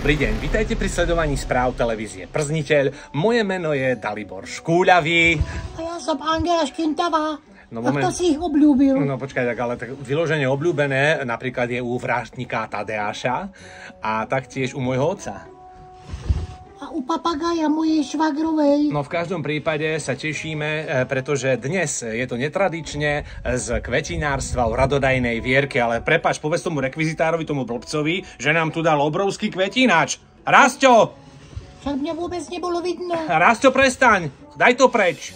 Dobrý deň, vítajte pri sledovaní správ televízie Przniteľ. Moje meno je Dalibor Škúľavý. A ja som Angela Škintavá. No a kto si ich obľúbil? No počkaj, ale tak vyloženie obľúbené napríklad je u vraždníka Tadeáša a taktiež u môjho otca. A u papagája mojej švagrovej. No v každom prípade sa tešíme, pretože dnes je to netradične z kvetinárstva o radodajnej Vierke, ale prepáč, povedz tomu rekvizitárovi, tomu blbcovi, že nám tu dal obrovský kvetinač. Rasťo! Však mňa vôbec nebolo vidno. Rasťo, prestaň! Daj to preč!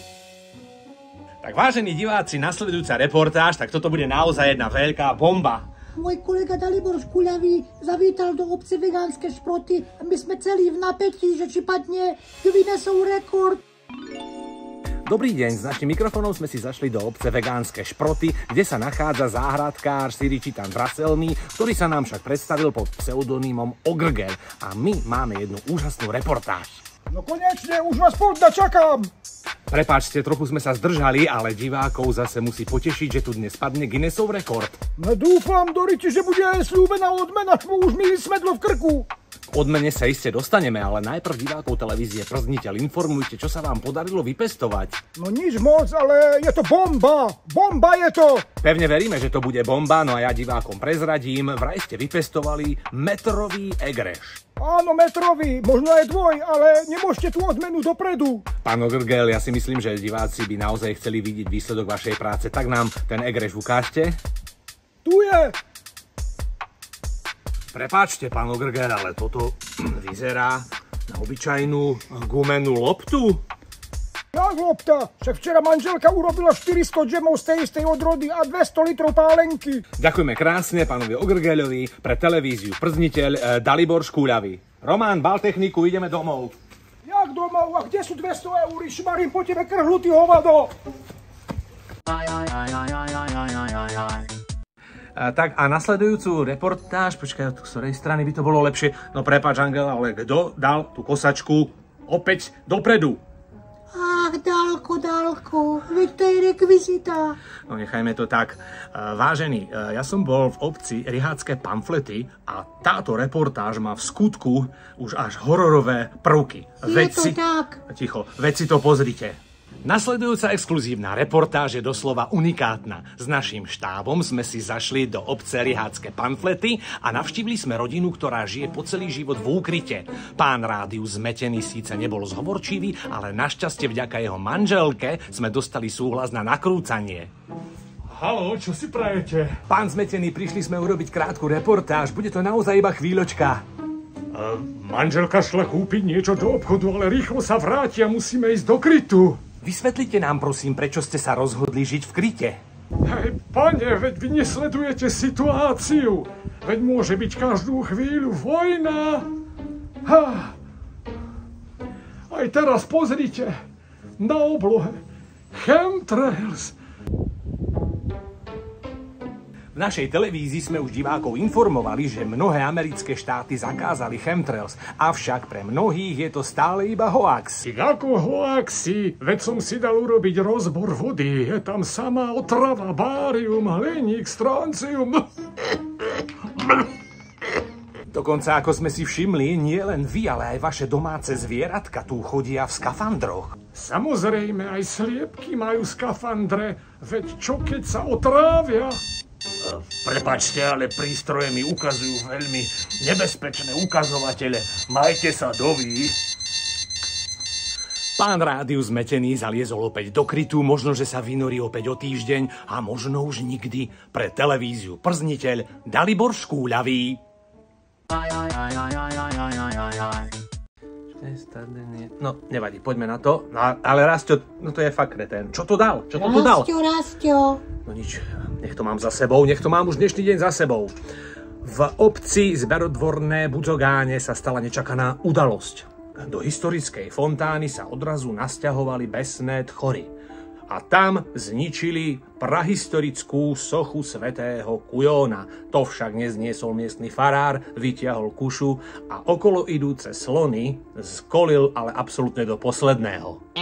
Tak vážení diváci, nasledujúca reportáž, tak toto bude naozaj jedna veľká bomba. Môj kolega Dalibor Škúľavý zavítal do obce Vegánske Šproty a my sme celí v napätí, že či padne Guinnessov rekord. Dobrý deň, s našim mikrofónom sme si zašli do obce Vegánske Šproty, kde sa nachádza záhradkár Siričitan Vraselný, ktorý sa nám však predstavil pod pseudonymom Ogrgel. A my máme jednu úžasnú reportáž. No konečne, už vás poľda čakám. Prepáčte, trochu sme sa zdržali, ale divákov zase musí potešiť, že tu dnes padne Guinnessov rekord. No dúfam, Doriti, že bude sľúbená odmena, čo už mi smedlo v krku. K odmene sa iste dostaneme, ale najprv divákov televízie Przniteľ informujte, čo sa vám podarilo vypestovať. No nič moc, ale je to bomba. Bomba je to. Pevne veríme, že to bude bomba, no a ja divákom prezradím, vraj ste vypestovali metrový egreš. Áno, metrový, možno aj dvoj, ale nemôžete tú odmenu dopredu. Pán Ogrgel, ja si myslím, že diváci by naozaj chceli vidieť výsledok vašej práce, tak nám ten egreš ukážte. Tu je. Prepáčte, pán Ogrgel, ale toto vyzerá na obyčajnú gumenú loptu. Jak lopta? Však včera manželka urobila 400 džemov z tej istej odrody a 200 litrov pálenky. Ďakujeme krásne pánovi Ogrgelovi, pre televíziu Przniteľ Dalibor Škúľavý. Román, bal techniku, ideme domov. Jak domov? A kde sú 200 eur? Šmarím po tebe krhlutý hovado. Tak a nasledujúcu reportáž, počkaj, od ktorej strany by to bolo lepšie. No prepáč, Angela, ale kto dal tú kosačku opäť dopredu? Ach, Dalko, veď to je rekvizita. No nechajme to tak. Vážený, ja som bol v obci Rihácké Pamflety a táto reportáž má v skutku už až hororové prvky. Je to tak. Ticho, veď si to pozrite. Nasledujúca exkluzívna reportáž je doslova unikátna. S naším štábom sme si zašli do obce Rihácké Pamflety a navštívili sme rodinu, ktorá žije po celý život v úkryte. Pán Rádiu Zmetený síce nebol zhovorčivý, ale našťastie vďaka jeho manželke sme dostali súhlas na nakrúcanie. Haló, čo si prajete? Pán Zmetený, prišli sme urobiť krátku reportáž. Bude to naozaj iba chvíľočka. Manželka šla kúpiť niečo do obchodu, ale rýchlo sa vráti a musíme ísť do krytu. Vysvetlite nám, prosím, prečo ste sa rozhodli žiť v kryte. Hej, pane, veď vy nesledujete situáciu. Veď môže byť každú chvíľu vojna. Aj teraz pozrite, na oblohe chemtrails. V našej televízii sme už divákov informovali, že mnohé americké štáty zakázali chemtrails, avšak pre mnohých je to stále iba hoax. Ako hoaxi? Veď som si dal urobiť rozbor vody. Je tam samá otrava, bárium, hliník, stroncium. Dokonca, ako sme si všimli, nie len vy, ale aj vaše domáce zvieratka tu chodia v skafandroch. Samozrejme, aj sliepky majú skafandre. Veď čo, keď sa otrávia? Prepáčte, ale prístroje mi ukazujú veľmi nebezpečné ukazovatele. Majte sa doví. Pán Rádiu Zmetený zaliezol opäť do krytu, možno, že sa vynorí opäť o týždeň a možno už nikdy. Pre televíziu Przniteľ Dalibor Škúľavý. No, nevadí, poďme na to. No, ale Rasťo, no to je fakt kretén. Čo to dal? Čo to tu dal? Rasťo. No nič, nech to mám za sebou, nech to mám už dnešný deň za sebou. V obci Zberodvorné Budzogáne sa stala nečakaná udalosť. Do historickej fontány sa odrazu nasťahovali besné tchory. A tam zničili prahistorickú sochu svätého Kujóna. To však nezniesol miestny farár, vytiahol kušu a okolo idúce slony zkolil ale absolútne do posledného.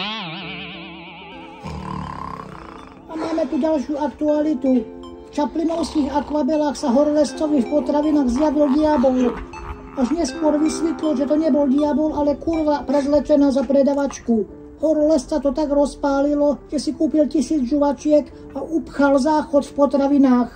A máme tu ďalšiu aktualitu. V čaplinovských akvabelách sa horolezcovi v potravinách zjadol diabol. Až neskôr vysvetlo, že to nebol diabol, ale kurva prezlečená za predavačku. Horolezca to tak rozpálilo, že si kúpil 1000 žuvačiek a upchal záchod v potravinách.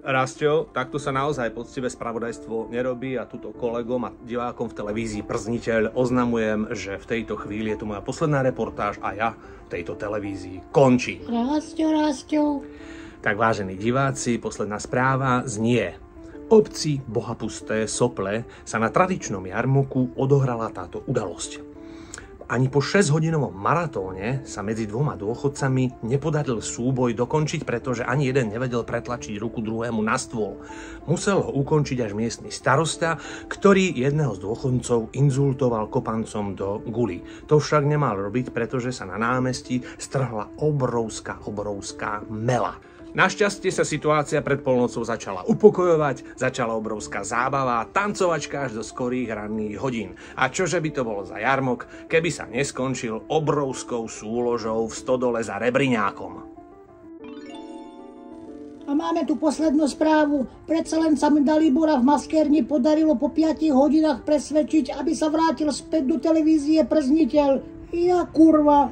Rastio, takto sa naozaj poctivé spravodajstvo nerobí a túto kolegom a divákom v televízii Przniteľ oznamujem, že v tejto chvíli je to moja posledná reportáž a ja v tejto televízii končím. Rastio. Tak vážení diváci, posledná správa znie. Obci Bohapusté Sople sa na tradičnom jarmoku odohrala táto udalosť. Ani po 6-hodinovom maratóne sa medzi dvoma dôchodcami nepodaril súboj dokončiť, pretože ani jeden nevedel pretlačiť ruku druhému na stôl. Musel ho ukončiť až miestny starosta, ktorý jedného z dôchodcov inzultoval kopancom do guly. To však nemal robiť, pretože sa na námestí strhla obrovská mela. Našťastie sa situácia pred polnocou začala upokojovať, začala obrovská zábava, tancovačka až do skorých ranných hodín. A čože by to bolo za jarmok, keby sa neskončil obrovskou súložou v stodole za Rebriňákom. A máme tu poslednú správu. Predsa len sa mi Dalibora v maskérni podarilo po 5 hodinách presvedčiť, aby sa vrátil späť do televízie Przniteľ. Ja kurva.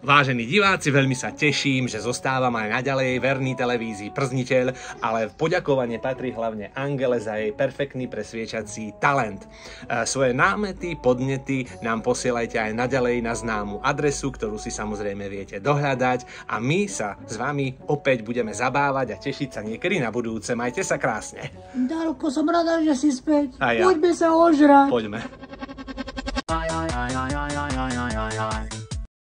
Vážení diváci, veľmi sa teším, že zostávam aj naďalej verný televízii Przniteľ, ale poďakovanie patrí hlavne Angele za jej perfektný presviečací talent. Svoje námety, podnety nám posielajte aj naďalej na známu adresu, ktorú si samozrejme viete dohľadať a my sa s vami opäť budeme zabávať a tešiť sa niekedy na budúce. Majte sa krásne. Darko, som rada, že si späť. A ja. Poďme sa ožrať. Poďme.